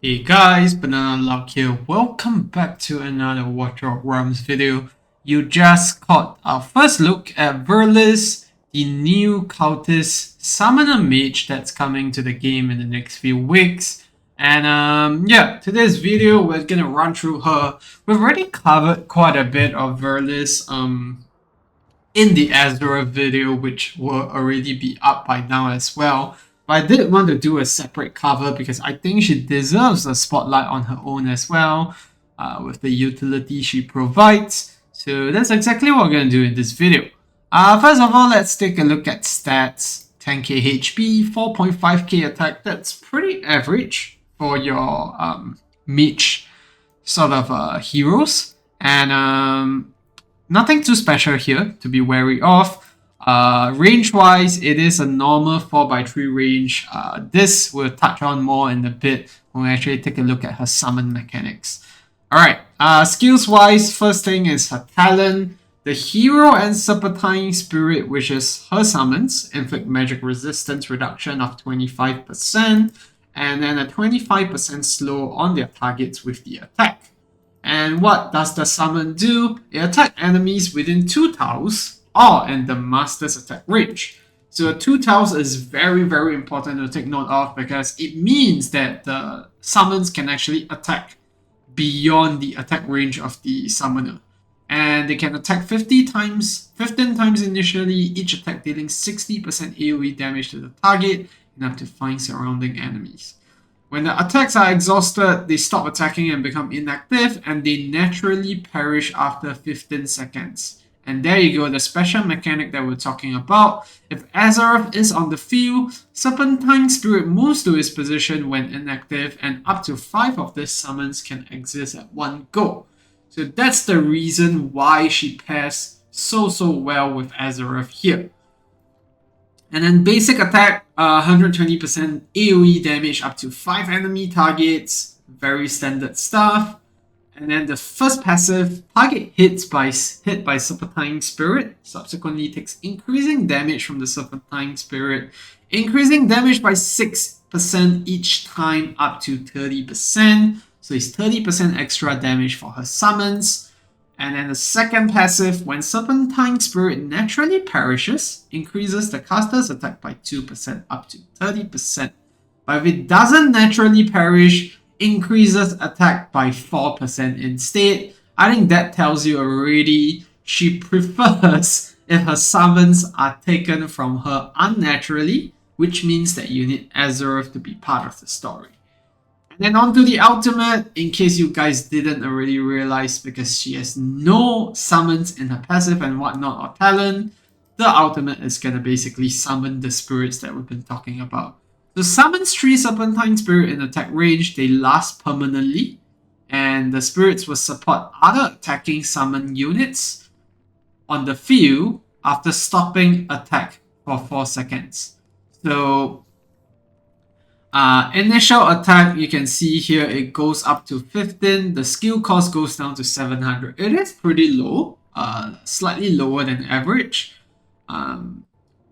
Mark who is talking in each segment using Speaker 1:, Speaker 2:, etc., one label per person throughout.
Speaker 1: Hey guys, Banana Luck here. Welcome back to another Watch Out Realms video. You just caught our first look at Velisse, the new Cultist Summoner Mage that's coming to the game in the next few weeks. And yeah, today's video we're gonna run through her. We've already covered quite a bit of Velisse in the Ezareth video, which will already be up by now as well. But I did want to do a separate cover because I think she deserves a spotlight on her own as well, with the utility she provides. So that's exactly what we're going to do in this video. First of all, let's take a look at stats. 10k HP, 4.5k attack. That's pretty average for your mage sort of heroes. And nothing too special here to be wary of. Range-wise, it is a normal 4x3 range. This we'll touch on more in a bit when we actually take a look at her summon mechanics. Alright, skills-wise, first thing is her talent. The Hero and Serpentine Spirit, which is her summons, inflict magic resistance reduction of 25%, and then a 25% slow on their targets with the attack. And what does the summon do? It attacks enemies within 2 tiles or in the master's attack range. So 2 tiles is very, very important to take note of because it means that the summons can actually attack beyond the attack range of the summoner. And they can attack 15 times initially, each attack dealing 60% AoE damage to the target enough to find surrounding enemies. When the attacks are exhausted, they stop attacking and become inactive, and they naturally perish after 15 seconds. And there you go, the special mechanic that we're talking about. If Ezareth is on the field, Serpentine Spirit moves to his position when inactive, and up to 5 of these summons can exist at one go. So that's the reason why she pairs so well with Ezareth here. And then basic attack, 120% AoE damage up to 5 enemy targets. Very standard stuff. And then the first passive, target hit by Serpentine Spirit. Subsequently takes increasing damage from the Serpentine Spirit. Increasing damage by 6% each time up to 30%. So it's 30% extra damage for her summons. And then the second passive, when Serpentine Spirit naturally perishes, increases the caster's attack by 2% up to 30%. But if it doesn't naturally perish, increases attack by 4% instead. I think that tells you already she prefers if her summons are taken from her unnaturally, which means that you need Ezareth to be part of the story. And then on to the ultimate, in case you guys didn't already realize, because she has no summons in her passive and whatnot or talent, the ultimate is going to basically summon the spirits that we've been talking about. So summons 3 Serpentine Spirit in attack range, they last permanently, and the spirits will support other attacking summon units on the field after stopping attack for 4 seconds. So initial attack, you can see here it goes up to 15. The skill cost goes down to 700. It is pretty low, slightly lower than average.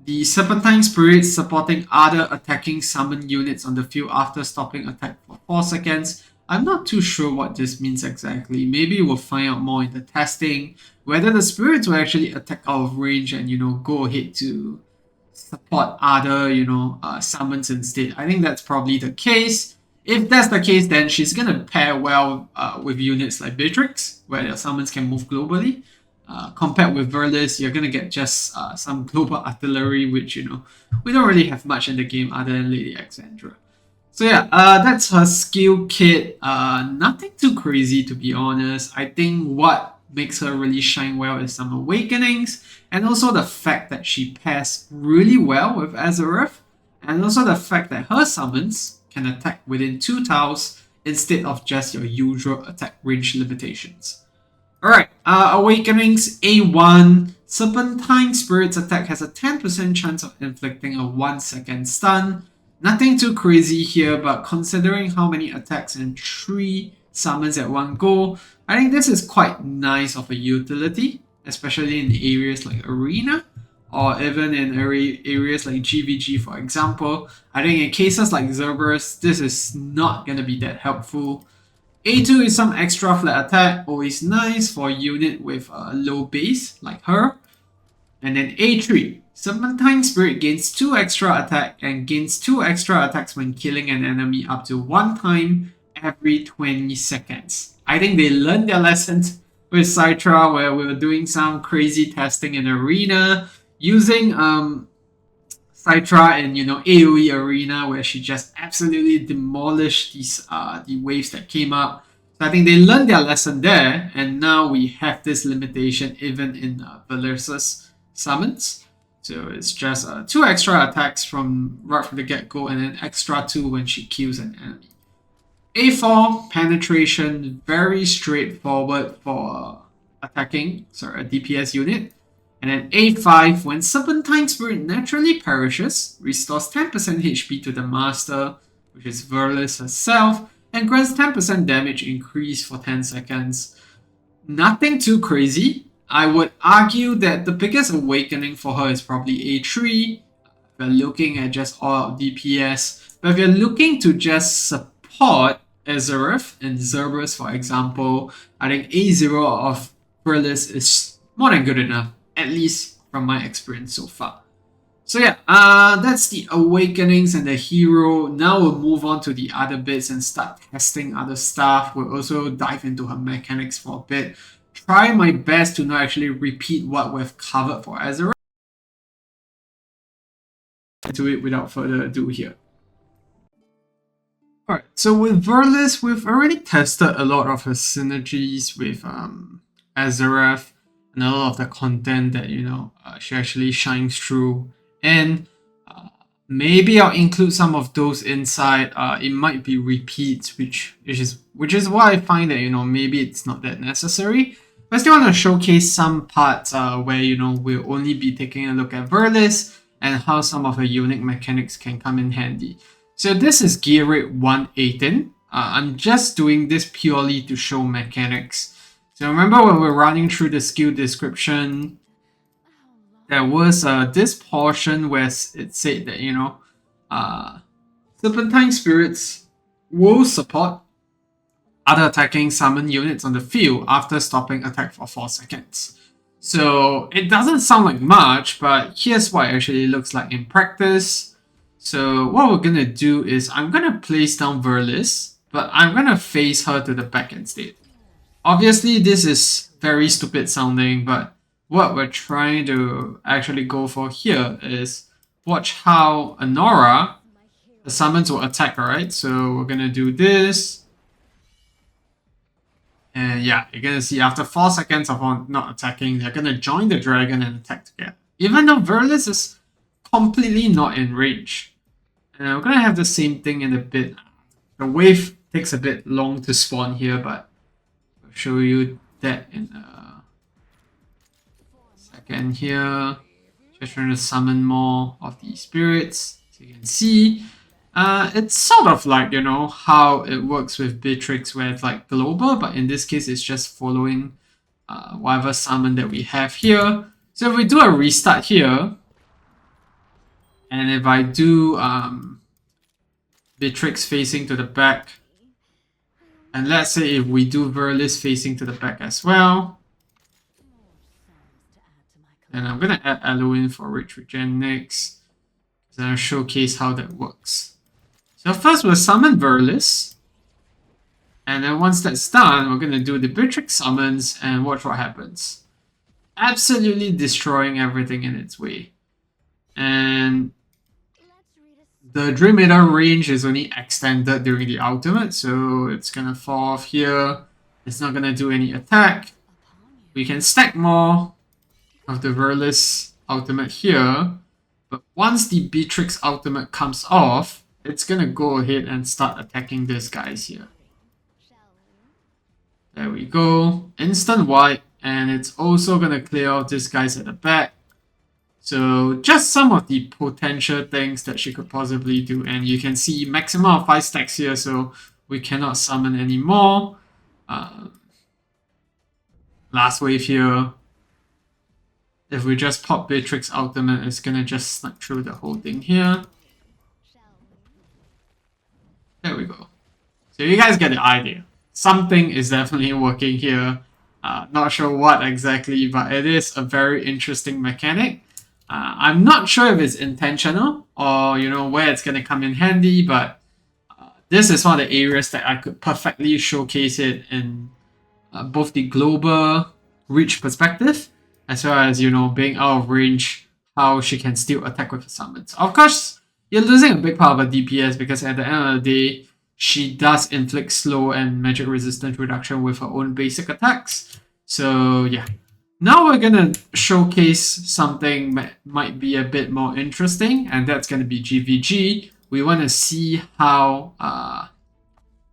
Speaker 1: The Serpentine Spirit supporting other attacking summon units on the field after stopping attack for 4 seconds. I'm not too sure what this means exactly. Maybe we'll find out more in the testing, whether the spirits will actually attack out of range and, go ahead to support other, summons instead. I think that's probably the case. If that's the case, then she's gonna pair well with units like Beatrix, where their summons can move globally. Compared with Velisse, you're gonna get just some global artillery, which we don't really have much in the game other than Lady Exandra. So yeah, that's her skill kit. Nothing too crazy to be honest. I think what makes her really shine well is some awakenings, and also the fact that she pairs really well with Ezareth, and also the fact that her summons can attack within 2 tiles instead of just your usual attack range limitations. Alright, awakenings A1. Serpentine Spirit's attack has a 10% chance of inflicting a 1-second stun. Nothing too crazy here, but considering how many attacks and 3 summons at one go, I think this is quite nice of a utility, especially in areas like Arena. or even in areas like GVG, for example. I think in cases like Cerberus, this is not going to be that helpful. A2 is some extra flat attack, always nice for a unit with a low base like her. And then A3, Serpentine Spirit gains 2 extra attack and gains 2 extra attacks when killing an enemy up to 1 time every 20 seconds. I think they learned their lessons with Citra, where we were doing some crazy testing in Arena using Citra in AoE Arena, where she just absolutely demolished these the waves that came up. So I think they learned their lesson there, and now we have this limitation even in Velisse's summons. So it's just 2 extra attacks right from the get-go, and an extra 2 when she kills an enemy. A4 penetration, very straightforward for attacking, a DPS unit. And then A5, when Serpentine Spirit naturally perishes, restores 10% HP to the master, which is Velisse herself, and grants 10% damage increase for 10 seconds. Nothing too crazy. I would argue that the biggest awakening for her is probably A3. If you're looking at just all DPS, but if you're looking to just support Ezareth and Cerberus, for example, I think A0 of Velisse is more than good enough, at least from my experience so far. So yeah, that's the awakenings and the hero. Now we'll move on to the other bits and start testing other stuff. We'll also dive into her mechanics for a bit. Try my best to not actually repeat what we've covered for Ezareth. To it without further ado here. Alright, so with Velisse, we've already tested a lot of her synergies with Ezareth and a lot of the content that she actually shines through. And maybe I'll include some of those inside. It might be repeats, which is why I find that maybe it's not that necessary. But I still want to showcase some parts where we'll only be taking a look at Velisse and how some of her unique mechanics can come in handy. So this is gear rate 118. I'm just doing this purely to show mechanics. So remember when we're running through the skill description, there was this portion where it said that Serpentine Spirits will support other attacking summon units on the field after stopping attack for 4 seconds. So it doesn't sound like much, but here's what it actually looks like in practice. So what we're gonna do is I'm gonna place down Velisse, but I'm gonna face her to the back instead. Obviously, this is very stupid sounding, but what we're trying to actually go for here is watch how Anora, the summons will attack, alright? So we're gonna do this. And yeah, you're gonna see after 4 seconds of not attacking, they're gonna join the dragon and attack together. Even though Velisse is completely not in range. And we're gonna have the same thing in a bit. The wave takes a bit long to spawn here, but I'll show you that in a second here. Just trying to summon more of these spirits. So you can see, it's sort of like, how it works with Beatrix, where it's like global, but in this case, it's just following whatever summon that we have here. So if we do a restart here, and if I do Beatrix facing to the back, and let's say if we do Velisse facing to the back as well, then I'm going to add Eloin for Rich Regen next. Then I'll showcase how that works. So first we'll summon Velisse. And then once that's done, we're going to do the Beatrix summons and watch what happens. Absolutely destroying everything in its way. And the Dream Eater range is only extended during the ultimate, so it's going to fall off here. It's not going to do any attack. We can stack more of the Velisse ultimate here, but once the Beatrix ultimate comes off, it's gonna go ahead and start attacking these guys here. There we go, instant wipe, and it's also gonna clear out these guys at the back. So just some of the potential things that she could possibly do, and you can see maximum of 5 stacks here, so we cannot summon anymore. Last wave here. if we just pop Beatrix ultimate, it's gonna just snipe through the whole thing here. There we go. So you guys get the idea. Something is definitely working here. Not sure what exactly, but it is a very interesting mechanic. I'm not sure if it's intentional or where it's gonna come in handy, but this is one of the areas that I could perfectly showcase it in both the global reach perspective, as well as being out of range, how she can still attack with her summons. Of course, you're losing a big part of her DPS because at the end of the day, she does inflict slow and magic resistance reduction with her own basic attacks. So yeah. Now we're gonna showcase something that might be a bit more interesting, and that's gonna be GVG. We want to see how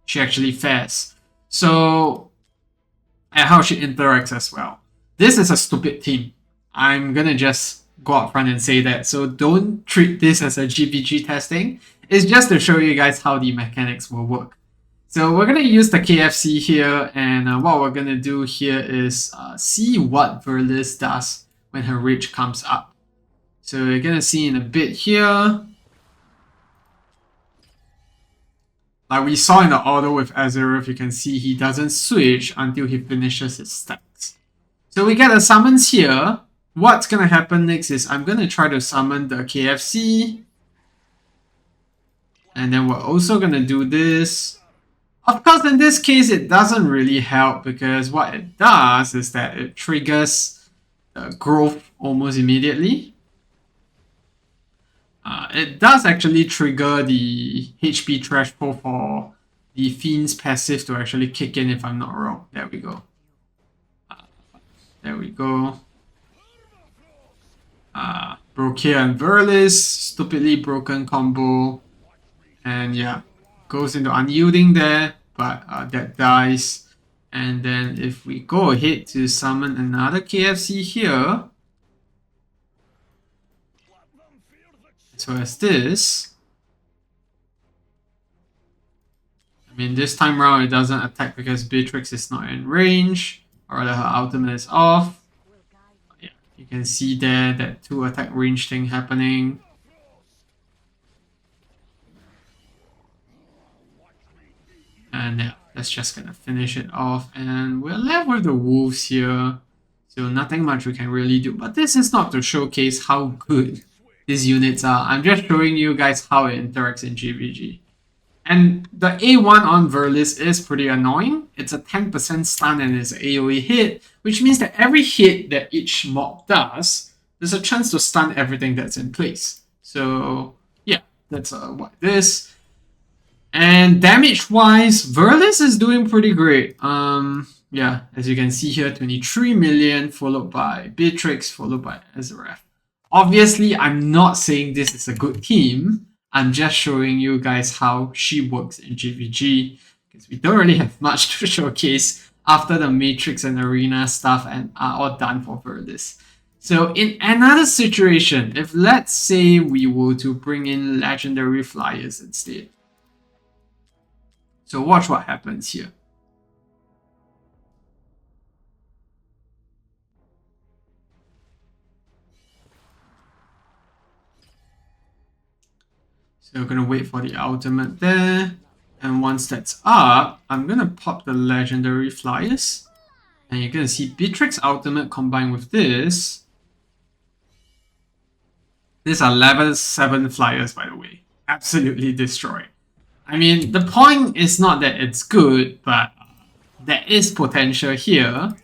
Speaker 1: she actually fares. So, and how she interacts as well. This is a stupid team. I'm gonna just go up front and say that. So don't treat this as a GVG testing. It's just to show you guys how the mechanics will work. So we're gonna use the KFC here, and what we're gonna do here is see what Velisse does when her rage comes up. So you're gonna see in a bit here. Like we saw in the order with Ezareth, you can see he doesn't switch until he finishes his stacks. So we get a summons here. What's gonna happen next is I'm gonna try to summon the KFC. And then we're also gonna do this. Of course, in this case, it doesn't really help because what it does is that it triggers the growth almost immediately. It does actually trigger the HP threshold for the Fiend's passive to actually kick in if I'm not wrong. There we go. There we go. Brocare and Velisse, stupidly broken combo. And yeah, goes into unyielding there, but that dies. And then if we go ahead to summon another KFC here, so as this, I mean this time around it doesn't attack because Beatrix is not in range, or rather her ultimate is off. But yeah, you can see there that 2 attack range thing happening. And yeah, that's just gonna finish it off, and we're left with the wolves here. So nothing much we can really do, but this is not to showcase how good these units are. I'm just showing you guys how it interacts in GVG. And the A1 on Velisse is pretty annoying. It's a 10% stun and it's an AoE hit, which means that every hit that each mob does, there's a chance to stun everything that's in place. So yeah, that's what it is. And damage-wise, Velisse is doing pretty great. Yeah, as you can see here, 23 million, followed by Beatrix, followed by Ezareth. Obviously, I'm not saying this is a good team. I'm just showing you guys how she works in GVG, because we don't really have much to showcase after the Matrix and Arena stuff and are all done for Velisse. So in another situation, if let's say we were to bring in Legendary Flyers instead. So watch what happens here. So we're going to wait for the ultimate there. And once that's up, I'm going to pop the Legendary Flyers. And you're going to see Beatrix ultimate combined with this. These are level 7 Flyers, by the way. Absolutely destroyed. I mean, the point is not that it's good, but there is potential here.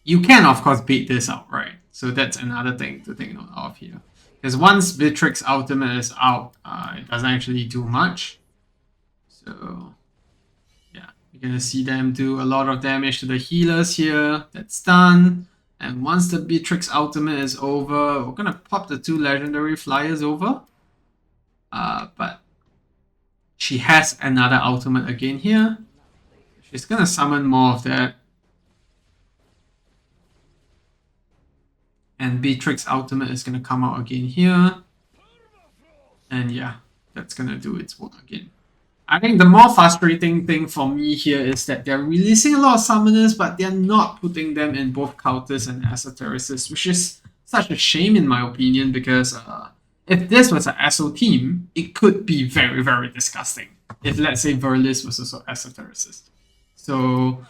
Speaker 1: You can, of course, beat this out, right? So that's another thing to take note of here. Because once Beatrix ultimate is out, it doesn't actually do much. So yeah, you're gonna see them do a lot of damage to the healers here. That's done. And once the Beatrix ultimate is over, we're gonna pop the 2 Legendary Flyers over. But she has another ultimate again here. She's gonna summon more of that. And Beatrix ultimate is gonna come out again here. And yeah, that's gonna do its work again. I think the more frustrating thing for me here is that they're releasing a lot of summoners, but they're not putting them in both Cultists and Esotericists, which is such a shame in my opinion, because if this was an ESO team, it could be very, very disgusting. If let's say Velisse was also Esotericist. So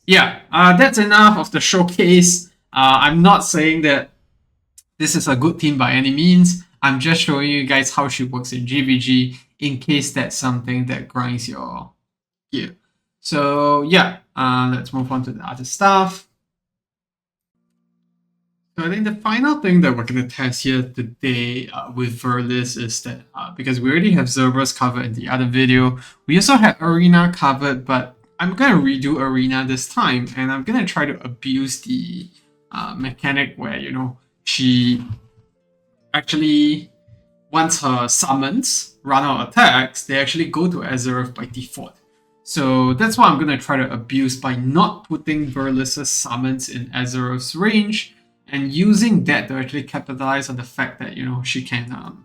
Speaker 1: yeah, that's enough of the showcase. I'm not saying that this is a good team by any means. I'm just showing you guys how she works in GVG in case that's something that grinds your gear. So yeah, let's move on to the other stuff. So I think the final thing that we're going to test here today with Velisse is that because we already have Cerberus covered in the other video, we also have Arena covered, but I'm going to redo Arena this time, and I'm going to try to abuse the mechanic where, you know, she actually, once her summons run out attacks, they actually go to Ezareth by default. So that's what I'm going to try to abuse by not putting Velisse's summons in Ezareth's range and using that to actually capitalize on the fact that, you know, she can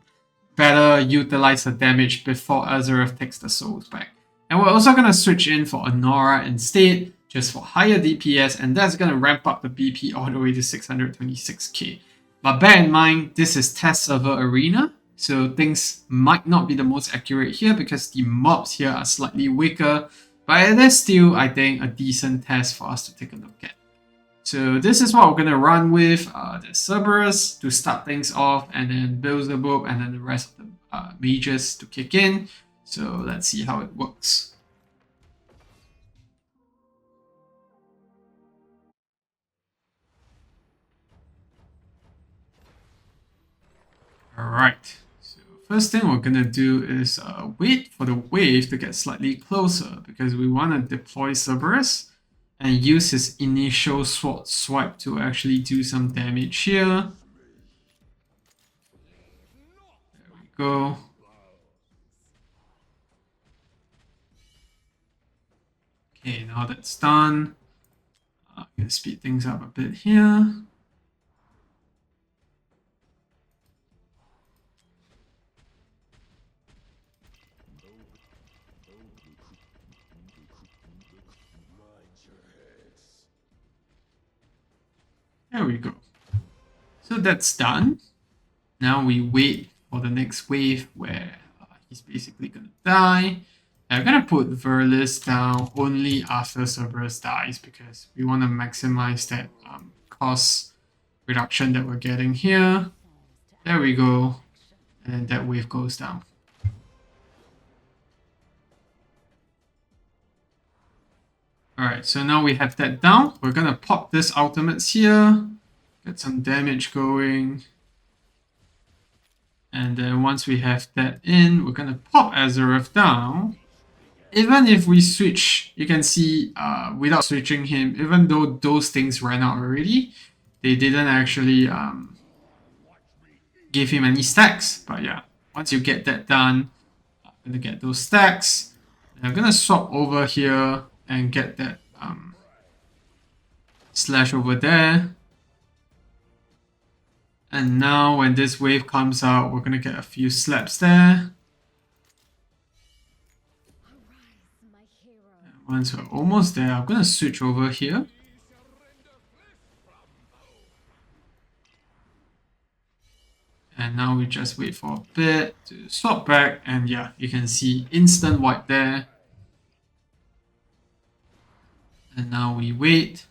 Speaker 1: better utilize her damage before Ezareth takes the souls back. And we're also going to switch in for Honora instead, just for higher DPS, and that's going to ramp up the BP all the way to 626k. But bear in mind, this is test server arena, so things might not be the most accurate here because the mobs here are slightly weaker, but it is still, I think, a decent test for us to take a look at. So this is what we're going to run with, the Cerberus to start things off, and then Beelzebub, and then the rest of the mages to kick in. So let's see how it works. Alright, so first thing we're gonna do is wait for the wave to get slightly closer because we want to deploy Cerberus and use his initial sword swipe to actually do some damage here. There we go. Okay, now that's done. I'm gonna speed things up a bit here. There we go. So that's done. Now we wait for the next wave where he's basically gonna die. I'm gonna put Velisse down only after Cerberus dies because we want to maximize that cost reduction that we're getting here. There we go. And then that wave goes down. Alright, so now we have that down. We're gonna pop this ultimates here. Get some damage going. And then once we have that in, we're gonna pop Ezareth down. Even if we switch, you can see without switching him, even though those things ran out already, they didn't actually give him any stacks. But yeah, once you get that done, I'm gonna get those stacks. And I'm gonna swap over here and get that slash over there. And now when this wave comes out, we're gonna get a few slaps there. And once we're almost there, I'm gonna switch over here. And now we just wait for a bit to swap back, and yeah, you can see instant wipe there. And now we wait.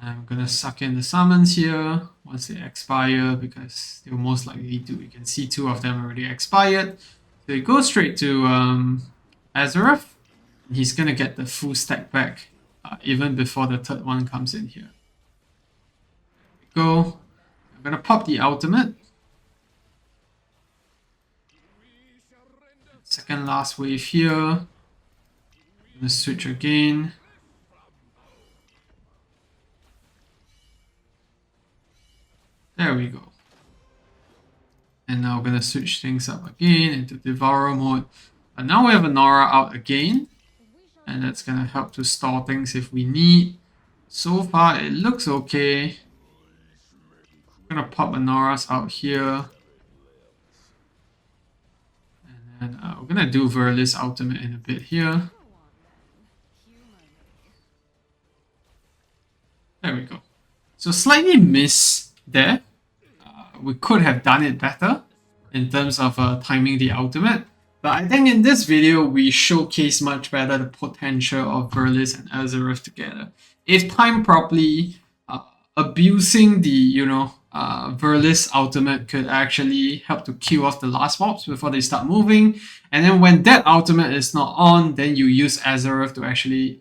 Speaker 1: I'm gonna suck in the summons here once they expire because they'll most likely do. You can see two of them already expired. So you go straight to Ezareth. He's gonna get the full stack back even before the third one comes in here. There we go. I'm gonna pop the ultimate. Second last wave here. I'm gonna switch again. There we go. And now we're gonna switch things up again into Devourer mode. But now we have Honora out again. And that's gonna help to stall things if we need. So far, it looks okay. I'm gonna pop Anora's out here. And then we're gonna do Velisse ultimate in a bit here. There we go. So slightly miss there. We could have done it better in terms of timing the ultimate. But I think in this video, we showcase much better the potential of Velisse and Ezareth together. If timed properly, abusing the, Velisse ultimate could actually help to kill off the last mobs before they start moving. And then when that ultimate is not on, then you use Ezareth to actually,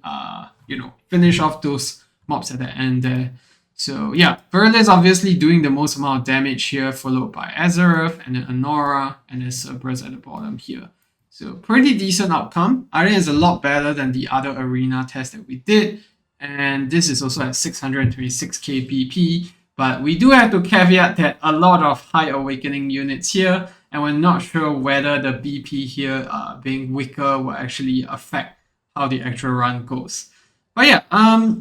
Speaker 1: finish off those mobs at the end there. So yeah, Velisse obviously doing the most amount of damage here, followed by Ezareth and then Anora and then Cerberus at the bottom here. So pretty decent outcome. I think it's a lot better than the other arena test that we did. And this is also at 626k BP. But we do have to caveat that a lot of high awakening units here, and we're not sure whether the BP here being weaker will actually affect how the actual run goes. But yeah,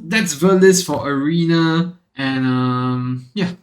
Speaker 1: that's Velisse for arena. And yeah.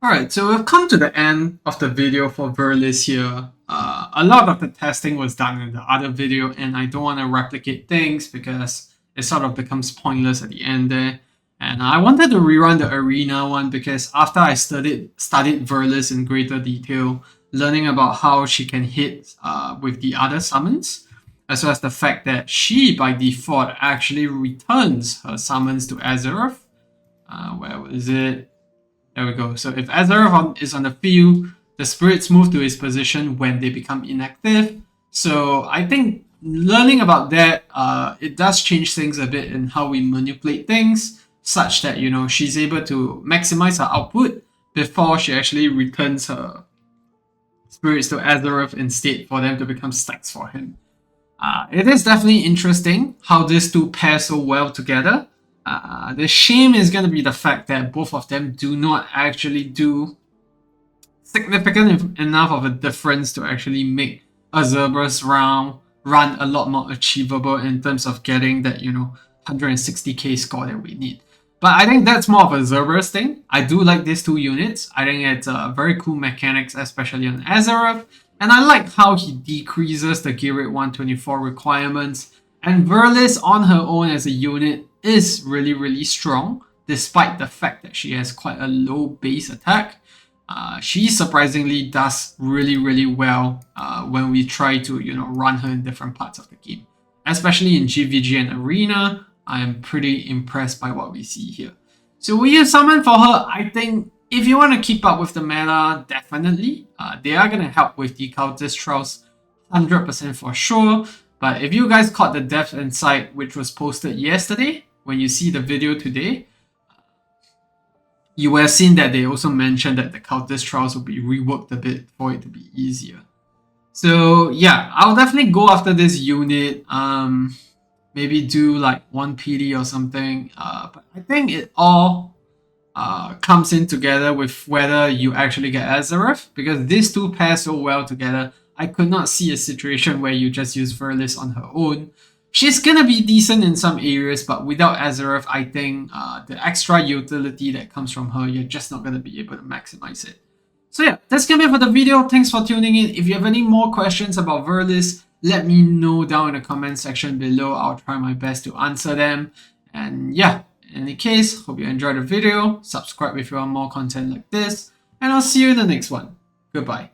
Speaker 1: Alright, so we've come to the end of the video for Velisse here. A lot of the testing was done in the other video, and I don't want to replicate things because it sort of becomes pointless at the end there. And I wanted to rerun the arena one because after I studied Velisse in greater detail, learning about how she can hit with the other summons, as well as the fact that she, by default, actually returns her summons to Ezareth. Where was it? There we go. So if Ezareth is on the field, the spirits move to his position when they become inactive. So I think learning about that, it does change things a bit in how we manipulate things, such that, she's able to maximize her output before she actually returns her spirits to Ezareth instead for them to become stacks for him. It is definitely interesting how these two pair so well together. The shame is going to be the fact that both of them do not actually do significant enough of a difference to actually make a Cerberus run a lot more achievable in terms of getting that, 160k score that we need. But I think that's more of a Cerberus thing. I do like these two units. I think it's very cool mechanics, especially on Ezareth. And I like how he decreases the gear rate 124 requirements. And Velisse on her own as a unit is really, really strong, despite the fact that she has quite a low base attack. She surprisingly does really, really well when we try to, run her in different parts of the game. Especially in GVG and Arena, I am pretty impressed by what we see here. So will you summon for her? I think if you want to keep up with the meta, definitely. They are going to help with the Cultist Trials 100% for sure. But if you guys caught the Depth Insight, which was posted yesterday, when you see the video today, you will have seen that they also mentioned that the Cultist Trials will be reworked a bit for it to be easier. So yeah, I'll definitely go after this unit. Maybe do like 1 PD or something. But I think it all comes in together with whether you actually get Ezareth, because these two pair so well together. I could not see a situation where you just use Velisse on her own. She's gonna be decent in some areas, but without Ezareth, I think the extra utility that comes from her, you're just not gonna be able to maximize it. So yeah, that's gonna be it for the video. Thanks for tuning in. If you have any more questions about Velisse, let me know down in the comment section below. I'll try my best to answer them. And yeah, in any case, hope you enjoyed the video. Subscribe if you want more content like this. And I'll see you in the next one. Goodbye.